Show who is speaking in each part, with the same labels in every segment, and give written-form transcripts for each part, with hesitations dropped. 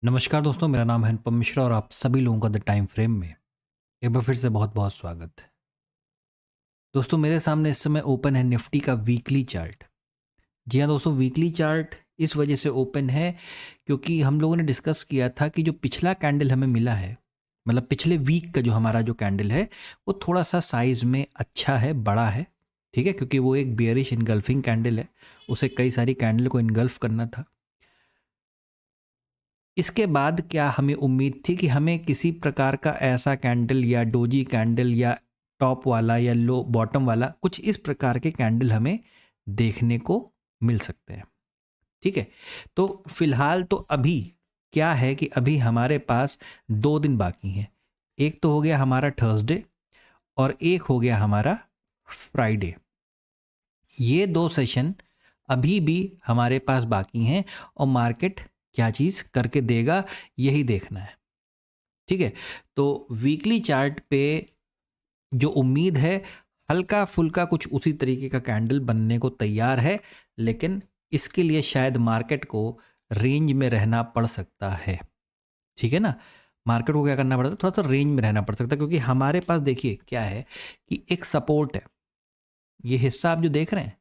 Speaker 1: नमस्कार दोस्तों, मेरा नाम है अनुपम मिश्रा और आप सभी लोगों का द टाइम फ्रेम में एक बार फिर से बहुत बहुत स्वागत है। दोस्तों, मेरे सामने इस समय ओपन है निफ्टी का वीकली चार्ट। जी हाँ दोस्तों, वीकली चार्ट इस वजह से ओपन है क्योंकि हम लोगों ने डिस्कस किया था कि जो पिछला कैंडल हमें मिला है, मतलब पिछले वीक का जो हमारा जो कैंडल है वो थोड़ा सा साइज में अच्छा है, बड़ा है। ठीक है, क्योंकि वो एक बियरिश इनगल्फिंग कैंडल है, उसे कई सारी कैंडल को इनगल्फ करना था। इसके बाद क्या हमें उम्मीद थी कि हमें किसी प्रकार का ऐसा कैंडल या डोजी कैंडल या टॉप वाला या लो बॉटम वाला कुछ इस प्रकार के कैंडल हमें देखने को मिल सकते हैं। ठीक है, तो फिलहाल तो अभी क्या है कि अभी हमारे पास 2 दिन बाकी हैं। एक तो हो गया हमारा थर्सडे और एक हो गया हमारा फ्राइडे। ये 2 सेशन अभी भी हमारे पास बाकी हैं और मार्केट क्या चीज़ करके देगा यही देखना है। ठीक है, तो वीकली चार्ट पे जो उम्मीद है, हल्का फुल्का कुछ उसी तरीके का कैंडल बनने को तैयार है, लेकिन इसके लिए शायद मार्केट को रेंज में रहना पड़ सकता है। ठीक है ना, मार्केट को क्या करना पड़ता है, थोड़ा सा रेंज में रहना पड़ सकता है, क्योंकि हमारे पास देखिए क्या है कि एक सपोर्ट है। ये हिस्सा आप जो देख रहे हैं,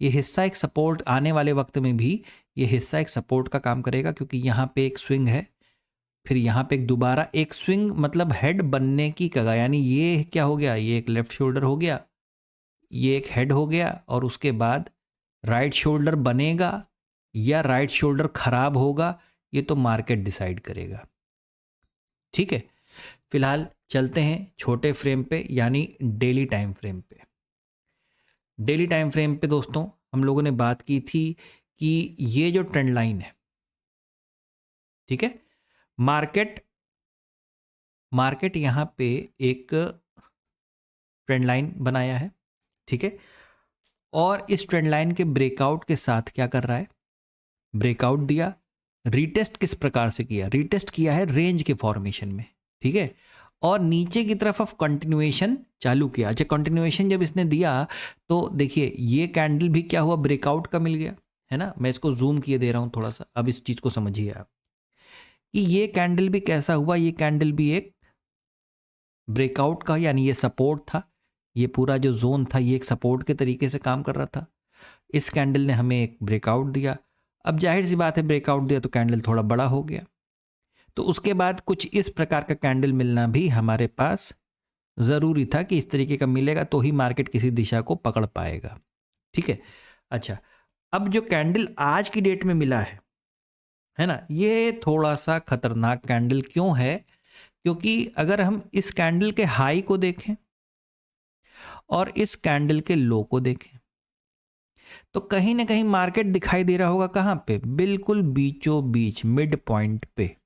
Speaker 1: ये हिस्सा एक सपोर्ट, आने वाले वक्त में भी ये हिस्सा एक सपोर्ट का काम करेगा, क्योंकि यहाँ पे एक स्विंग है, फिर यहाँ पे एक दोबारा एक स्विंग, मतलब हेड बनने की कगार। यानी ये क्या हो गया, ये एक लेफ्ट शोल्डर हो गया, ये एक हेड हो गया, और उसके बाद राइट शोल्डर बनेगा या राइट शोल्डर खराब होगा, ये तो मार्केट डिसाइड करेगा। ठीक है, फिलहाल चलते हैं छोटे फ्रेम पे, यानी डेली टाइम फ्रेम पे। डेली टाइम फ्रेम पे दोस्तों, हम लोगों ने बात की थी कि ये जो ट्रेंड लाइन है, ठीक है, मार्केट मार्केट यहां पे एक ट्रेंड लाइन बनाया है। ठीक है, और इस ट्रेंड लाइन के ब्रेकआउट के साथ क्या कर रहा है, ब्रेकआउट दिया, रीटेस्ट किस प्रकार से किया, रीटेस्ट किया है रेंज के फॉर्मेशन में। ठीक है, और नीचे की तरफ ऑफ कंटिन्यूएशन चालू किया। अच्छा, कंटिन्यूएशन जब इसने दिया तो देखिए ये कैंडल भी क्या हुआ, ब्रेकआउट का मिल गया है ना। मैं इसको जूम किए दे रहा हूं थोड़ा सा, अब इस चीज को समझिए आप कि ये कैंडल भी कैसा हुआ, ये कैंडल भी एक ब्रेकआउट का, यानी ये सपोर्ट था, ये पूरा जो जोन था ये एक सपोर्ट के तरीके से काम कर रहा था। इस कैंडल ने हमें एक ब्रेकआउट दिया। अब जाहिर सी बात है, ब्रेकआउट दिया तो कैंडल थोड़ा बड़ा हो गया, तो उसके बाद कुछ इस प्रकार का कैंडल मिलना भी हमारे पास ज़रूरी था कि इस तरीके का मिलेगा तो ही मार्केट किसी दिशा को पकड़ पाएगा। ठीक है, अच्छा, अब जो कैंडल आज की डेट में मिला है ना, ये थोड़ा सा खतरनाक कैंडल क्यों है, क्योंकि अगर हम इस कैंडल के हाई को देखें और इस कैंडल के लो को देखें, तो कहीं ना कहीं मार्केट दिखाई दे रहा होगा कहां पे, बिल्कुल बीचों बीच, मिड पॉइंट पे।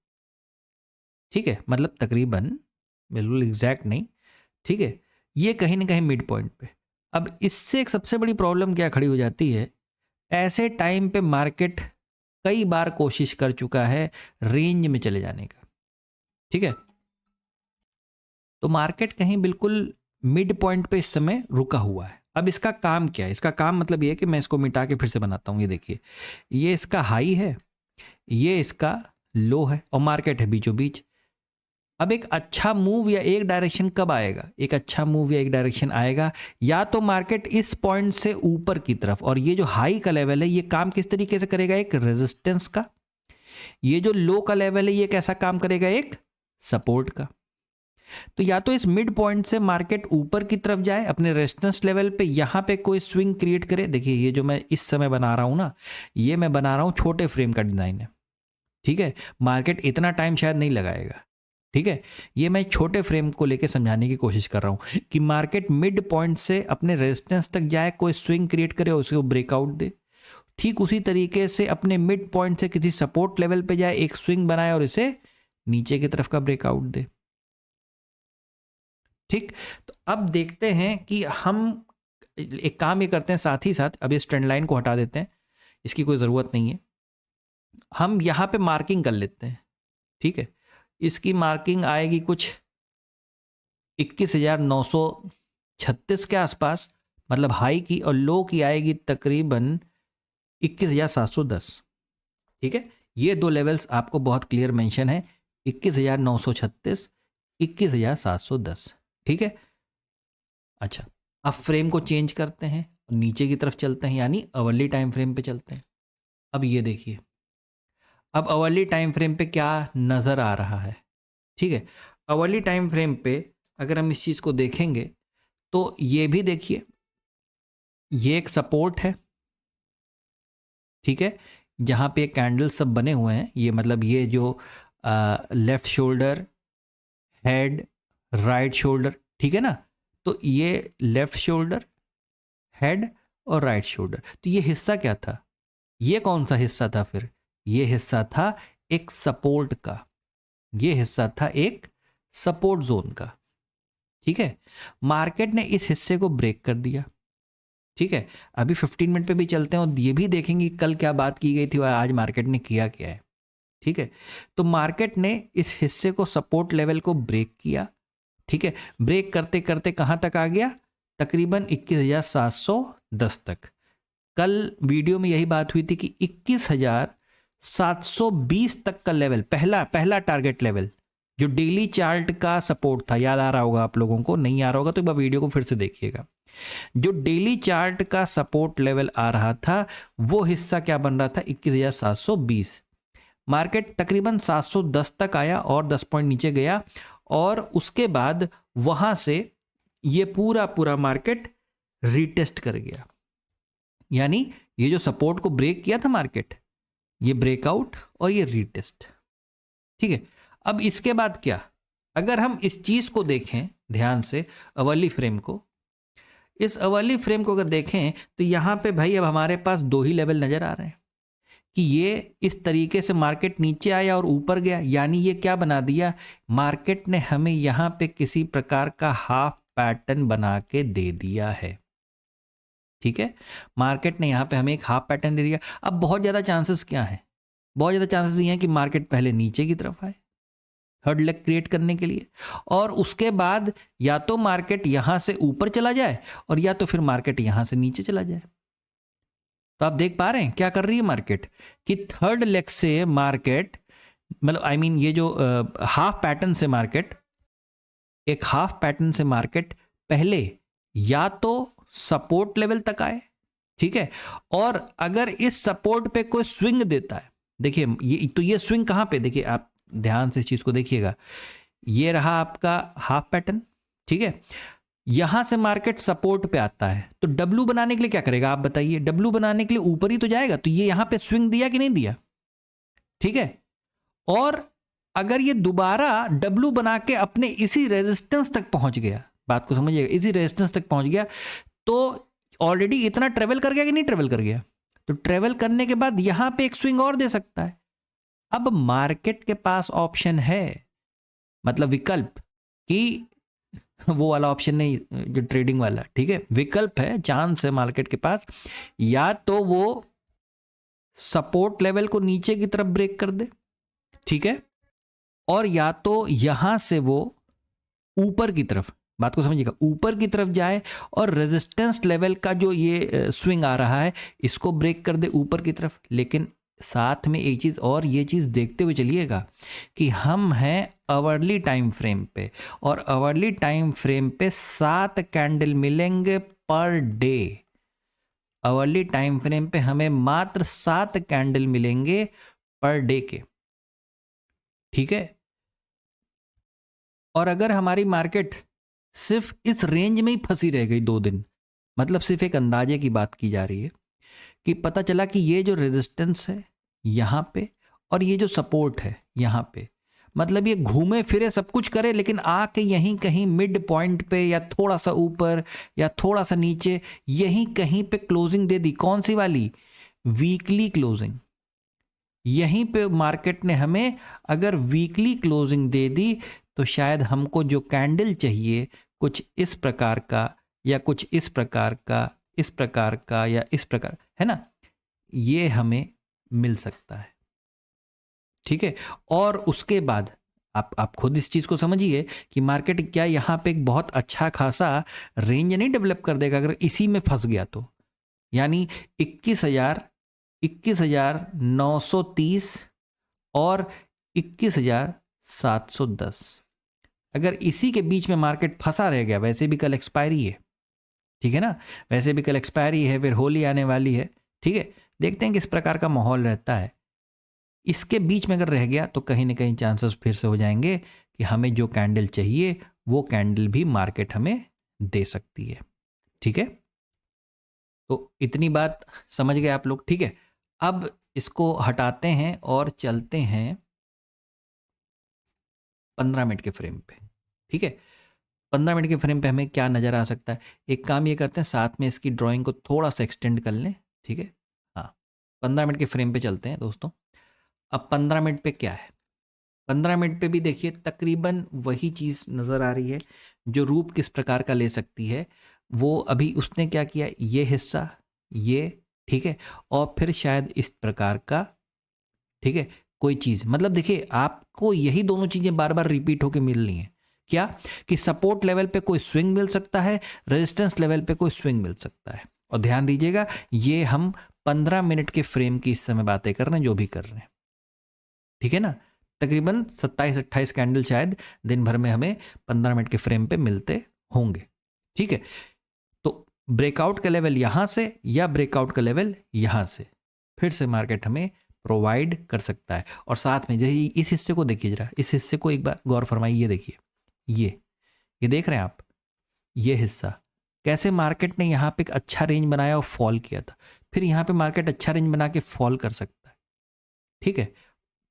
Speaker 1: ठीक है, मतलब तकरीबन, बिल्कुल एग्जैक्ट नहीं, ठीक है, ये कहीं ना कहीं मिड पॉइंट पे। अब इससे एक सबसे बड़ी प्रॉब्लम क्या खड़ी हो जाती है, ऐसे टाइम पे मार्केट कई बार कोशिश कर चुका है रेंज में चले जाने का। ठीक है, तो मार्केट कहीं बिल्कुल मिड पॉइंट पे इस समय रुका हुआ है। अब इसका काम क्या है, इसका काम मतलब ये है कि मैं इसको मिटा के फिर से बनाता हूं। ये देखिए, ये इसका हाई है, ये इसका लो है, और मार्केट है बीचों बीच। अब एक अच्छा मूव या एक डायरेक्शन कब आएगा, एक अच्छा मूव या एक डायरेक्शन आएगा या तो मार्केट इस पॉइंट से ऊपर की तरफ, और ये जो हाई का लेवल है ये काम किस तरीके से करेगा, एक रेजिस्टेंस का। ये जो लो का लेवल है ये कैसा काम करेगा, एक सपोर्ट का। तो या तो इस मिड पॉइंट से मार्केट ऊपर की तरफ जाए अपने रेजिस्टेंस लेवल पे, यहां पे कोई स्विंग क्रिएट करे। देखिए ये जो मैं इस समय बना रहा हूं ना, ये मैं बना रहा हूं छोटे फ्रेम का डिजाइन है। ठीक है, मार्केट इतना टाइम शायद नहीं लगाएगा। ठीक है, ये मैं छोटे फ्रेम को लेकर समझाने की कोशिश कर रहा हूं कि मार्केट मिड पॉइंट से अपने रेजिस्टेंस तक जाए, कोई स्विंग क्रिएट करे, उसको ब्रेकआउट दे। ठीक उसी तरीके से अपने मिड पॉइंट से किसी सपोर्ट लेवल पे जाए, एक स्विंग बनाए और इसे नीचे की तरफ का ब्रेकआउट दे। ठीक, तो अब देखते हैं कि हम एक काम ये करते हैं, साथ ही साथ अब इस ट्रेंड लाइन को हटा देते हैं, इसकी कोई ज़रूरत नहीं है। हम यहाँ पे मार्किंग कर लेते हैं। ठीक है, इसकी मार्किंग आएगी कुछ 21,936 के आसपास, मतलब हाई की, और लो की आएगी तकरीबन 21,710। ठीक है, ये दो लेवल्स आपको बहुत क्लियर मेंशन है, 21,936, 21,710। ठीक है। अच्छा, अब फ्रेम को चेंज करते हैं, नीचे की तरफ चलते हैं, यानी अवर्ली टाइम फ्रेम पे चलते हैं। अब ये देखिए, अब अवर्ली टाइम फ्रेम पे क्या नज़र आ रहा है। ठीक है, अवर्ली टाइम फ्रेम पे अगर हम इस चीज़ को देखेंगे तो ये भी देखिए, ये एक सपोर्ट है। ठीक है, जहाँ पे कैंडल सब बने हुए हैं, ये मतलब ये जो left shoulder, head, right shoulder, ठीक है ना, तो ये लेफ्ट शोल्डर, हेड और राइट शोल्डर, तो ये हिस्सा क्या था, ये कौन सा हिस्सा था फिर, ये हिस्सा था एक सपोर्ट का, ये हिस्सा था एक सपोर्ट जोन का। ठीक है, मार्केट ने इस हिस्से को ब्रेक कर दिया। ठीक है, अभी 15 मिनट पे भी चलते हैं और ये भी देखेंगे कल क्या बात की गई थी और आज मार्केट ने किया क्या है। ठीक है, तो मार्केट ने इस हिस्से को, सपोर्ट लेवल को ब्रेक किया। ठीक है, ब्रेक करते करते कहां तक आ गया, तकरीबन 21,710 तक। कल वीडियो में यही बात हुई थी कि 21,720 तक का लेवल, पहला टारगेट लेवल, जो डेली चार्ट का सपोर्ट था, याद आ रहा होगा आप लोगों को, नहीं आ रहा होगा तो एक बार वीडियो को फिर से देखिएगा। जो डेली चार्ट का सपोर्ट लेवल आ रहा था, वो हिस्सा क्या बन रहा था, 21,720। मार्केट तकरीबन 710 तक आया और 10 पॉइंट नीचे गया, और उसके बाद वहां से ये पूरा मार्केट रीटेस्ट कर गया। यानी ये जो सपोर्ट को ब्रेक किया था मार्केट, ये ब्रेकआउट और ये रीटेस्ट। ठीक है, अब इसके बाद क्या, अगर हम इस चीज को देखें ध्यान से, अवर्ली फ्रेम को, इस अवर्ली फ्रेम को अगर देखें तो यहां पे भाई अब हमारे पास दो ही लेवल नजर आ रहे हैं कि ये इस तरीके से मार्केट नीचे आया और ऊपर गया, यानी ये क्या बना दिया, मार्केट ने हमें यहां पे किसी प्रकार का हाफ पैटर्न बना के दे दिया है। ठीक है, मार्केट ने यहां पे हमें एक हाफ पैटर्न दे दिया। अब बहुत ज्यादा चांसेस क्या है, बहुत ज्यादा चांसेस ये हैं कि मार्केट पहले नीचे की तरफ आए थर्ड लेग क्रिएट करने के लिए, और उसके बाद या तो मार्केट यहां से ऊपर चला जाए और या तो फिर मार्केट यहां से नीचे चला जाए। तो आप देख पा रहे हैं क्या कर रही है मार्केट, कि थर्ड लेग से मार्केट, मतलब आई मीन ये जो हाफ पैटर्न से मार्केट, एक हाफ पैटर्न से मार्केट पहले या तो सपोर्ट लेवल तक आए। ठीक है, और अगर इस सपोर्ट पे कोई स्विंग देता है, देखिए ये तो, ये स्विंग कहां पे, देखिए आप ध्यान से इस चीज को देखिएगा, ये रहा आपका हाफ पैटर्न। ठीक है, यहां से मार्केट सपोर्ट पे आता है, तो डब्ल्यू बनाने के लिए क्या करेगा आप बताइए, डब्ल्यू बनाने के लिए ऊपर ही तो जाएगा, तो ये यहां पे स्विंग दिया कि नहीं दिया। ठीक है, और अगर ये दोबारा डब्ल्यू बना के अपने इसी रेजिस्टेंस तक पहुंच गया, बात को समझिएगा, इसी रेजिस्टेंस तक पहुंच गया, तो ऑलरेडी इतना ट्रेवल कर गया कि नहीं ट्रेवल कर गया, तो ट्रेवल करने के बाद यहां पे एक स्विंग और दे सकता है। अब मार्केट के पास ऑप्शन है, मतलब विकल्प, कि वो वाला ऑप्शन नहीं जो ट्रेडिंग वाला, ठीक है, विकल्प है, चांस है मार्केट के पास, या तो वो सपोर्ट लेवल को नीचे की तरफ ब्रेक कर दे, ठीक है, और या तो यहां से वो ऊपर की तरफ, बात को समझिएगा, ऊपर की तरफ जाए और रेजिस्टेंस लेवल का जो ये स्विंग आ रहा है इसको ब्रेक कर दे ऊपर की तरफ। लेकिन साथ में एक चीज और, ये चीज देखते हुए चलिएगा कि हम हैं आवरली टाइम फ्रेम पे, और आवरली टाइम फ्रेम पे 7 कैंडल मिलेंगे per day. Hourly time frame पे हमें मात्र 7 कैंडल मिलेंगे पर डे के। ठीक है, और अगर हमारी मार्केट सिर्फ इस रेंज में ही फंसी रह गई 2 दिन, मतलब सिर्फ एक अंदाजे की बात की जा रही है कि पता चला कि ये जो रेजिस्टेंस है यहां पे और ये जो सपोर्ट है यहां पे, मतलब ये घूमे फिरे सब कुछ करे, लेकिन आके यहीं कहीं मिड पॉइंट पे या थोड़ा सा ऊपर या थोड़ा सा नीचे, यहीं कहीं पे क्लोजिंग दे दी। कौन सी वाली, वीकली क्लोजिंग। यहीं पे मार्केट ने हमें अगर वीकली क्लोजिंग दे दी तो शायद हमको जो कैंडल चाहिए कुछ इस प्रकार का या कुछ इस प्रकार का, इस प्रकार का या इस प्रकार, है ना, ये हमें मिल सकता है। ठीक है, और उसके बाद आप खुद इस चीज को समझिए कि मार्केट क्या यहां पे एक बहुत अच्छा खासा रेंज नहीं डेवलप कर देगा अगर इसी में फंस गया तो, यानी 21,930 और 21,710। अगर इसी के बीच में मार्केट फंसा रह गया, वैसे भी कल एक्सपायरी है, ठीक है ना, वैसे भी कल एक्सपायरी है, फिर होली आने वाली है, ठीक है, देखते हैं किस प्रकार का माहौल रहता है। इसके बीच में अगर रह गया तो कहीं ना कहीं चांसेस फिर से हो जाएंगे कि हमें जो कैंडल चाहिए वो कैंडल भी मार्केट हमें दे सकती है, ठीक है। तो इतनी बात समझ गए आप लोग, ठीक है। अब इसको हटाते हैं और चलते हैं 15 मिनट के फ्रेम पे, ठीक है। 15 मिनट के फ्रेम पे हमें क्या नज़र आ सकता है, एक काम ये करते हैं, साथ में इसकी ड्राइंग को थोड़ा सा एक्सटेंड कर लें, ठीक है। हाँ, 15 मिनट के फ्रेम पे चलते हैं दोस्तों। अब 15 मिनट पे क्या है, 15 मिनट पे भी देखिए तकरीबन वही चीज़ नज़र आ रही है। जो रूप किस प्रकार का ले सकती है, वो अभी उसने क्या किया, ये हिस्सा, ये, ठीक है, और फिर शायद इस प्रकार का, ठीक है, कोई चीज़, मतलब देखिए आपको यही दोनों चीज़ें बार बार रिपीट होकर मिल रही हैं। क्या कि सपोर्ट लेवल पे कोई स्विंग मिल सकता है, रेजिस्टेंस लेवल पे कोई स्विंग मिल सकता है। और ध्यान दीजिएगा, ये हम 15 मिनट के फ्रेम की इस समय बातें कर रहे हैं, जो भी कर रहे हैं, ठीक है ना। तकरीबन 27-28 कैंडल शायद दिन भर में हमें 15 मिनट के फ्रेम पे मिलते होंगे, ठीक है। तो ब्रेकआउट का लेवल यहां से या ब्रेकआउट का लेवल यहां से फिर से मार्केट हमें प्रोवाइड कर सकता है। और साथ में यही इस हिस्से को देखिए जरा, इस हिस्से को एक बार गौर फरमाइए, ये देखिए, ये देख रहे हैं आप, ये हिस्सा कैसे मार्केट ने यहाँ पे एक अच्छा रेंज बनाया और फॉल किया था, फिर यहाँ पे मार्केट अच्छा रेंज बना के फॉल कर सकता है, ठीक है।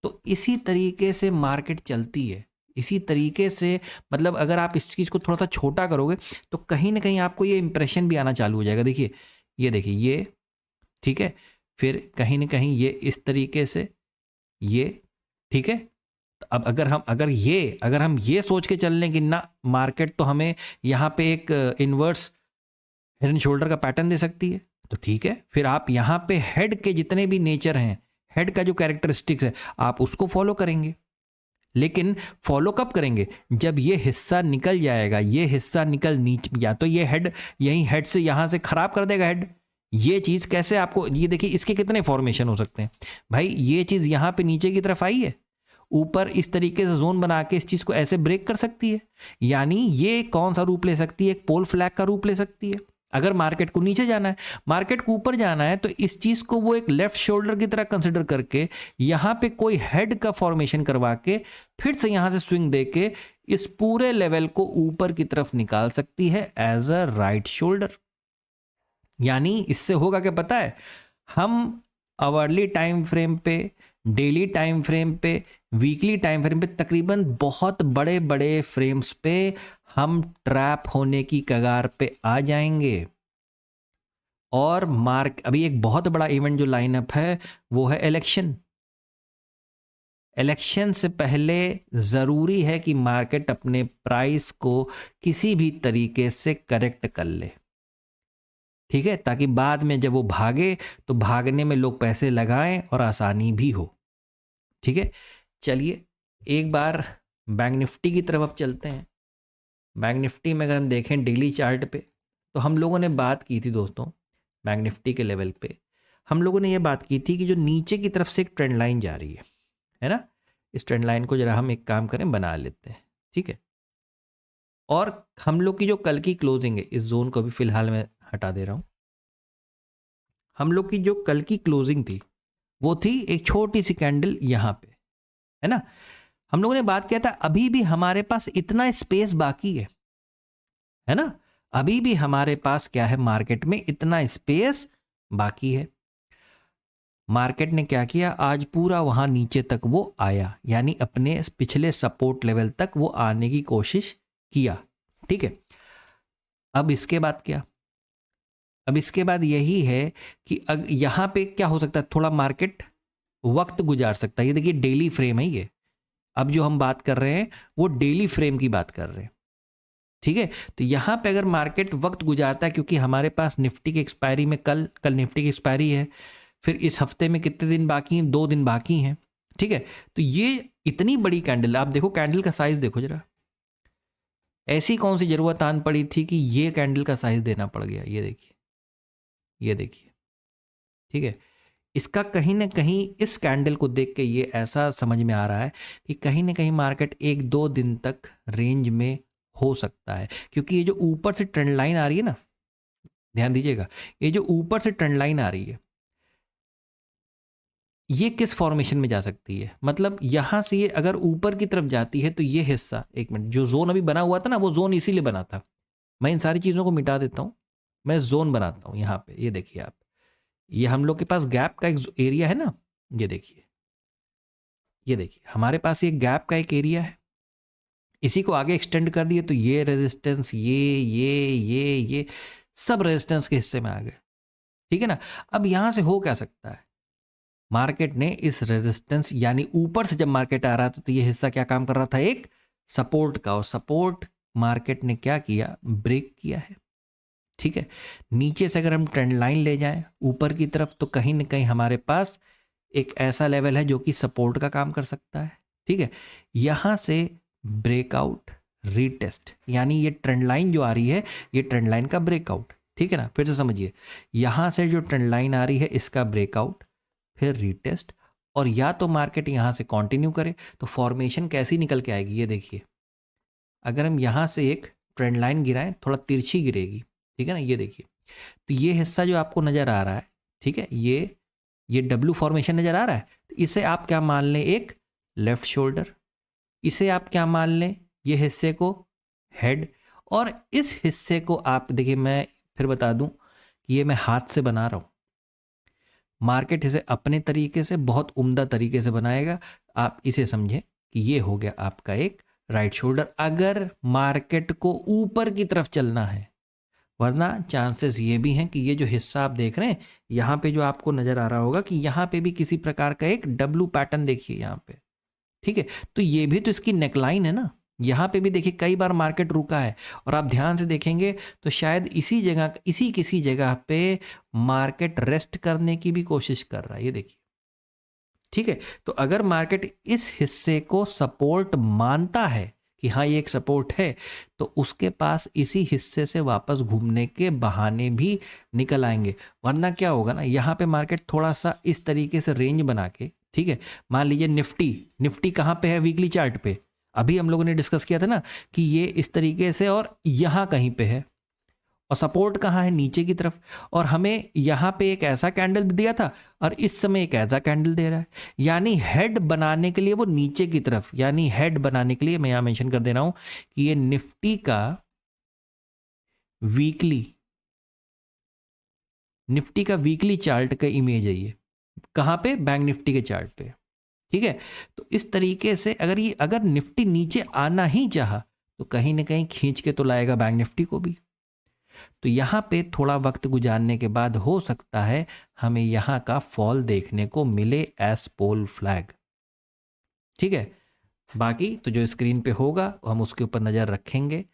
Speaker 1: तो इसी तरीके से मार्केट चलती है, इसी तरीके से, मतलब अगर आप इस चीज़ को थोड़ा सा छोटा करोगे तो कहीं ना कहीं आपको ये इंप्रेशन भी आना चालू हो जाएगा। देखिए, ये देखिए, ये, ठीक है, फिर कहीं ना कहीं ये इस तरीके से, ये, ठीक है। तो अब अगर हम ये सोच के चल लें कि ना मार्केट तो हमें यहाँ पे एक इन्वर्स हेड एंड शोल्डर का पैटर्न दे सकती है, तो ठीक है, फिर आप यहाँ पे हेड के जितने भी नेचर हैं, हेड का जो कैरेक्टरिस्टिक्स है, आप उसको फॉलो करेंगे। लेकिन फॉलो कब करेंगे, जब ये हिस्सा निकल जाएगा, ये हिस्सा निकल नीचे, या तो ये हेड यही हेड से यहां से खराब कर देगा हेड। ये चीज कैसे आपको, ये देखिए इसके कितने फॉर्मेशन हो सकते हैं भाई। ये चीज यहां पे नीचे की तरफ आई है, ऊपर इस तरीके से जोन बना के इस चीज को ऐसे ब्रेक कर सकती है। यानी ये कौन सा रूप ले सकती है, एक पोल फ्लैग का रूप ले सकती है। अगर मार्केट को नीचे जाना है, मार्केट को ऊपर जाना है, तो इस चीज को वो एक लेफ्ट शोल्डर की तरह कंसिडर करके यहां पे कोई हेड का फॉर्मेशन करवा के फिर से यहां से स्विंग दे के इस पूरे लेवल को ऊपर की तरफ निकाल सकती है एज अ राइट शोल्डर। यानी इससे होगा क्या पता है, हम आवरली टाइम फ्रेम पे, डेली टाइम फ्रेम पे, वीकली टाइम फ्रेम पे, तकरीबन बहुत बड़े बड़े फ्रेम्स पे हम ट्रैप होने की कगार पे आ जाएंगे। और अभी एक बहुत बड़ा इवेंट जो लाइनअप है वो है इलेक्शन। इलेक्शन से पहले जरूरी है कि मार्केट अपने प्राइस को किसी भी तरीके से करेक्ट कर ले, ठीक है, ताकि बाद में जब वो भागे तो भागने में लोग पैसे लगाएं और आसानी भी हो, ठीक है। चलिए एक बार बैंक निफ्टी की तरफ अब चलते हैं। बैंक निफ्टी में अगर हम देखें डेली चार्ट पे, तो हम लोगों ने बात की थी दोस्तों, बैंक निफ्टी के लेवल पे हम लोगों ने ये बात की थी कि जो नीचे की तरफ से एक ट्रेंड लाइन जा रही है ना, इस ट्रेंड लाइन को जरा हम एक काम करें, बना लेते हैं, ठीक है। और हम लोग की जो कल की क्लोजिंग है, इस जोन को भी फिलहाल मैं हटा दे रहा हूं। हम लोग की जो कल की क्लोजिंग थी वो थी एक छोटी सी कैंडल यहां पे, है ना। हम लोगों ने बात किया था अभी भी हमारे पास इतना स्पेस बाकी है ना, अभी भी हमारे पास क्या है, मार्केट में इतना स्पेस बाकी है। मार्केट ने क्या किया, आज पूरा वहां नीचे तक वो आया, यानी अपने पिछले सपोर्ट लेवल तक वो आने की कोशिश किया, ठीक है। अब इसके बाद क्या, अब इसके बाद यही है कि यहां पे क्या हो सकता है, थोड़ा मार्केट वक्त गुजार सकता है। ये देखिए डेली फ्रेम है ये, अब जो हम बात कर रहे हैं वो डेली फ्रेम की बात कर रहे हैं, ठीक है। तो यहां पे अगर मार्केट वक्त गुजारता है, क्योंकि हमारे पास निफ्टी की एक्सपायरी में कल निफ्टी की एक्सपायरी है, फिर इस हफ्ते में कितने दिन बाकी हैं, 2 दिन बाकी हैं, ठीक है। तो ये इतनी बड़ी कैंडल, आप देखो कैंडल का साइज देखो जरा, ऐसी कौन सी जरूरत आन पड़ी थी कि ये कैंडल का साइज देना पड़ गया, ये देखिए, ये देखिए, ठीक है। इसका कहीं ना कहीं इस कैंडल को देख के ये ऐसा समझ में आ रहा है कि कहीं ना कहीं मार्केट 1-2 दिन तक रेंज में हो सकता है, क्योंकि ये जो ऊपर से ट्रेंड लाइन आ रही है ना, ध्यान दीजिएगा, ये जो ऊपर से ट्रेंड लाइन आ रही है ये किस फॉर्मेशन में जा सकती है, मतलब यहां से ये अगर ऊपर की तरफ जाती है तो ये हिस्सा, एक मिनट, जो जोन अभी बना हुआ था ना वो जोन इसीलिए बना था, मैं इन सारी चीज़ों को मिटा देता हूँ, मैं जोन बनाता हूँ यहाँ पे, ये देखिए आप, ये हम लोग के पास गैप का एक एरिया है ना, ये देखिए, ये देखिए हमारे पास ये गैप का एक एरिया है, इसी को आगे एक्सटेंड कर दिए तो ये रेजिस्टेंस, ये सब रेजिस्टेंस के हिस्से में आ गए, ठीक है ना। अब यहां से हो क्या सकता है, मार्केट ने इस रेजिस्टेंस यानी ऊपर से जब मार्केट आ रहा था तो ये हिस्सा क्या काम कर रहा था, एक सपोर्ट का, और सपोर्ट मार्केट ने क्या किया, ब्रेक किया है, ठीक है। नीचे से अगर हम ट्रेंड लाइन ले जाएं ऊपर की तरफ तो कहीं ना कहीं हमारे पास एक ऐसा लेवल है जो कि सपोर्ट का काम कर सकता है, ठीक है। यहां से ब्रेकआउट, रीटेस्ट, यानी ये ट्रेंड लाइन जो आ रही है ये ट्रेंड लाइन का ब्रेकआउट, ठीक है ना। फिर से समझिए, यहां से जो ट्रेंड लाइन आ रही है इसका ब्रेकआउट, फिर रीटेस्ट, और या तो मार्केट यहां से कंटिन्यू करे तो फॉर्मेशन कैसी निकल के आएगी, ये देखिए, अगर हम यहां से एक ट्रेंड लाइन गिराएं थोड़ा तिरछी गिरेगी, ठीक है ना, ये देखिए, तो ये हिस्सा जो आपको नजर आ रहा है, ठीक है, ये डब्ल्यू फॉर्मेशन नजर आ रहा है, तो इसे आप क्या मान लें, एक लेफ्ट शोल्डर, इसे आप क्या मान लें, ये हिस्से को हेड, और इस हिस्से को आप देखिए, मैं फिर बता दूं कि ये मैं हाथ से बना रहा हूं, मार्केट इसे अपने तरीके से बहुत उम्दा तरीके से बनाएगा, आप इसे समझें कि ये हो गया आपका एक राइट शोल्डर, अगर मार्केट को ऊपर की तरफ चलना है, वरना चांसेस ये भी हैं कि ये जो हिस्सा आप देख रहे हैं यहाँ पे जो आपको नजर आ रहा होगा कि यहाँ पे भी किसी प्रकार का एक डब्लू पैटर्न देखिए यहाँ पे, ठीक है, तो ये भी तो इसकी नेकलाइन है ना, यहाँ पे भी देखिए कई बार मार्केट रुका है, और आप ध्यान से देखेंगे तो शायद इसी जगह, इसी किसी जगह पे मार्केट रेस्ट करने की भी कोशिश कर रहा है, ये देखिए, ठीक है। तो अगर मार्केट इस हिस्से को सपोर्ट मानता है कि हाँ ये एक सपोर्ट है, तो उसके पास इसी हिस्से से वापस घूमने के बहाने भी निकल आएंगे, वरना क्या होगा ना, यहाँ पे मार्केट थोड़ा सा इस तरीके से रेंज बना के, ठीक है, मान लीजिए निफ्टी, निफ्टी कहाँ पे है वीकली चार्ट पे, अभी हम लोगों ने डिस्कस किया था ना कि ये इस तरीके से और यहाँ कहीं पे है, और सपोर्ट कहाँ है, नीचे की तरफ, और हमें यहाँ पे एक ऐसा कैंडल दिया था और इस समय एक ऐसा कैंडल दे रहा है, यानी हेड बनाने के लिए वो नीचे की तरफ, यानी हेड बनाने के लिए मैं यहाँ मेंशन कर दे रहा हूँ कि ये निफ्टी का वीकली, निफ्टी का वीकली चार्ट का इमेज है, ये कहाँ पे, बैंक निफ्टी के चार्ट पे, ठीक है। तो इस तरीके से अगर निफ्टी नीचे आना ही चाहा तो कहीं ना कहीं खींच के तो लाएगा बैंक निफ्टी को भी, तो यहाँ पे थोड़ा वक्त गुजारने के बाद हो सकता है हमें यहाँ का फॉल देखने को मिले एस पोल फ्लैग, ठीक है। बाकी तो जो स्क्रीन पे होगा हम उसके ऊपर नज़र रखेंगे।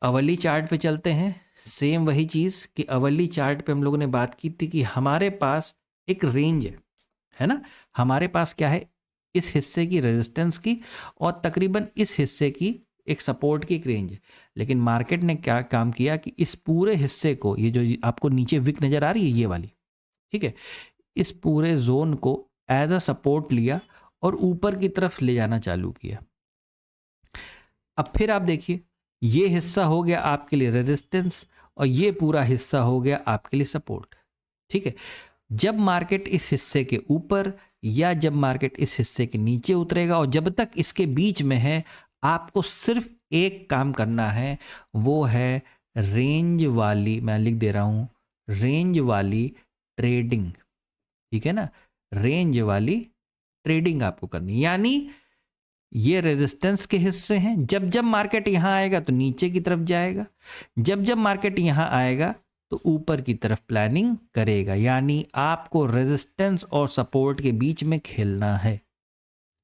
Speaker 1: अवली चार्ट पे चलते हैं, सेम वही चीज़ कि अवली चार्ट पे हम लोगों ने बात की थी कि हमारे पास एक रेंज है ना, हमारे पास क्या है, इस हिस्से की रेजिस्टेंस की और तकरीबन इस हिस्से की एक सपोर्ट की एक रेंज है, लेकिन मार्केट ने क्या काम किया कि इस पूरे हिस्से को, ये जो आपको नीचे विक नज़र आ रही है ये वाली, ठीक है, इस पूरे जोन को एज अ सपोर्ट लिया और ऊपर की तरफ ले जाना चालू किया। अब फिर आप देखिए, ये हिस्सा हो गया आपके लिए रेजिस्टेंस और ये पूरा हिस्सा हो गया आपके लिए सपोर्ट, ठीक है। जब मार्केट इस हिस्से के ऊपर या जब मार्केट इस हिस्से के नीचे उतरेगा और जब तक इसके बीच में है, आपको सिर्फ एक काम करना है, वो है रेंज वाली, मैं लिख दे रहा हूं, रेंज वाली ट्रेडिंग, ठीक है ना, रेंज वाली ट्रेडिंग आपको करनी, यानी ये रेजिस्टेंस के हिस्से हैं, जब जब मार्केट यहां आएगा तो नीचे की तरफ जाएगा, जब जब मार्केट यहां आएगा तो ऊपर की तरफ प्लानिंग करेगा, यानी आपको रेजिस्टेंस और सपोर्ट के बीच में खेलना है,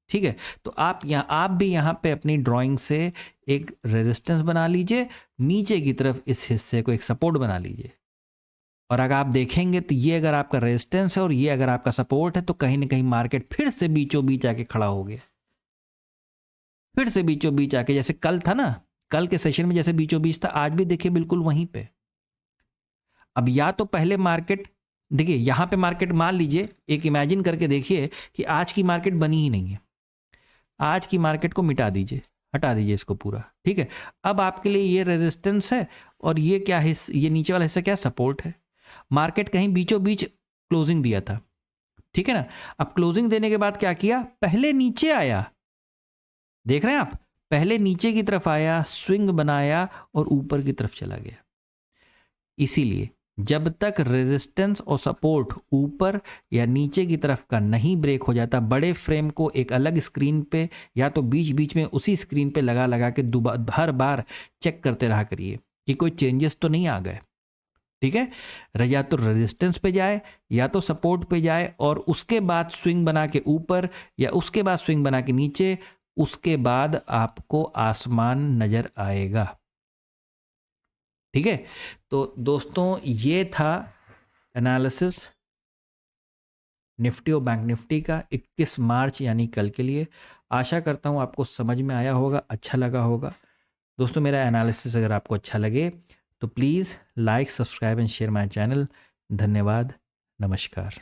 Speaker 1: ठीक है। तो आप भी यहां पे अपनी ड्राइंग से एक रेजिस्टेंस बना लीजिए, नीचे की तरफ इस हिस्से को एक सपोर्ट बना लीजिए, और अगर आप देखेंगे तो ये अगर आपका रेजिस्टेंस है और ये अगर आपका सपोर्ट है तो कहीं ना कहीं मार्केट फिर से बीचों बीच आके खड़ा हो गया, फिर से बीचों बीच आके, जैसे कल था ना, कल के सेशन में जैसे बीचों बीच था, आज भी देखिए बिल्कुल वहीं पे। अब या तो पहले मार्केट देखिए यहाँ पे मार्केट, मान लीजिए, एक इमेजिन करके देखिए कि आज की मार्केट बनी ही नहीं है, आज की मार्केट को मिटा दीजिए, हटा दीजिए इसको पूरा, ठीक है। अब आपके लिए ये रेजिस्टेंस है और ये क्या है, ये नीचे वाला हिस्सा क्या, सपोर्ट है। मार्केट कहीं बीचों बीच क्लोजिंग दिया था, ठीक है ना। अब क्लोजिंग देने के बाद क्या किया, पहले नीचे आया, देख रहे हैं आप, पहले नीचे की तरफ आया, स्विंग बनाया और ऊपर की तरफ चला गया। इसीलिए जब तक रेजिस्टेंस और सपोर्ट ऊपर या नीचे की तरफ का नहीं ब्रेक हो जाता, बड़े फ्रेम को एक अलग स्क्रीन पे या तो बीच बीच में उसी स्क्रीन पे लगा लगा के हर बार चेक करते रहा करिए कि कोई चेंजेस तो नहीं आ गए, ठीक है। या तो रेजिस्टेंस पे जाए या तो सपोर्ट पे जाए और उसके बाद स्विंग बना के ऊपर या उसके बाद स्विंग बना के नीचे, उसके बाद आपको आसमान नजर आएगा, ठीक है। तो दोस्तों ये था एनालिसिस निफ्टी और बैंक निफ्टी का 21 मार्च यानी कल के लिए। आशा करता हूँ आपको समझ में आया होगा, अच्छा लगा होगा। दोस्तों मेरा एनालिसिस अगर आपको अच्छा लगे तो please like, subscribe and share my channel. धन्यवाद, नमस्कार।